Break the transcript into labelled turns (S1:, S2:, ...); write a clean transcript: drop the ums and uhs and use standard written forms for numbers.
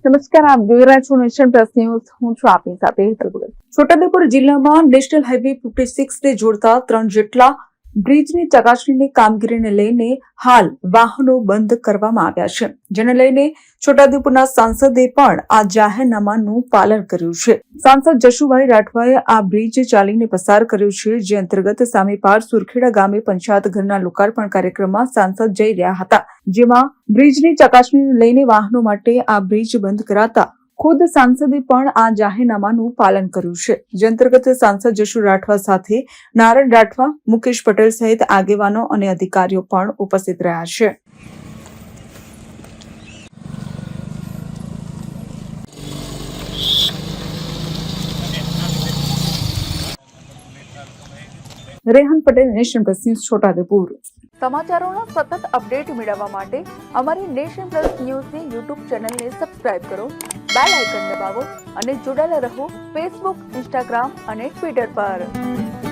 S1: નમસ્કાર, આપ જોઈ રહ્યા છો નેશન પ્લસ ન્યૂઝ. હું છું આપની સાથે હેતલ ભગત. છોટાઉદેપુર જિલ્લામાં નેશનલ હાઈવે 56 ને જોડતા 3 જેટલા બ્રિજની ચકાસણીની કામગીરીને લઈને હાલ વાહનો બંધ કરવામાં આવ્યા છે, જેને લઈને છોટાઉદેપુરના સાંસદે પણ આ જાહેરનામાનું પાલન કર્યું છે. સાંસદ જશુભાઈ રાઠવાએ આ બ્રિજ ચાલીને પસાર કર્યો છે, જે અંતર્ગત સામેપાર સુરખેડા ગામે પંચાયત ઘરના લોકાર્પણ કાર્યક્રમમાં સાંસદ જઈ રહ્યા હતા, જેમાં બ્રિજની ચકાસણીને લઈને વાહનો માટે આ બ્રિજ બંધ કરાતા ખુદ સાંસદે પણ આ જાહેરનામાનું પાલન કર્યું છે, જે અંતર્ગત સાંસદ જશુ રાઠવા સાથે નારાયણ રાઠવા, મુકેશ પટેલ સહિત આગેવાનો અને અધિકારીઓ પણ ઉપસ્થિત રહ્યા છે. Rehan Patel, nation plus news, Chhota Udepur. સમાચારોના સતત અપડેટ મેળવવા માટે અમારી નેશન પ્લસ ન્યૂઝની યુટ્યુબ ચેનલને સબસ્ક્રાઇબ કરો, બેલ આઇકન દબાવો અને જોડાયેલા રહો ફેસબુક, ઇન્સ્ટાગ્રામ અને ટ્વિટર પર.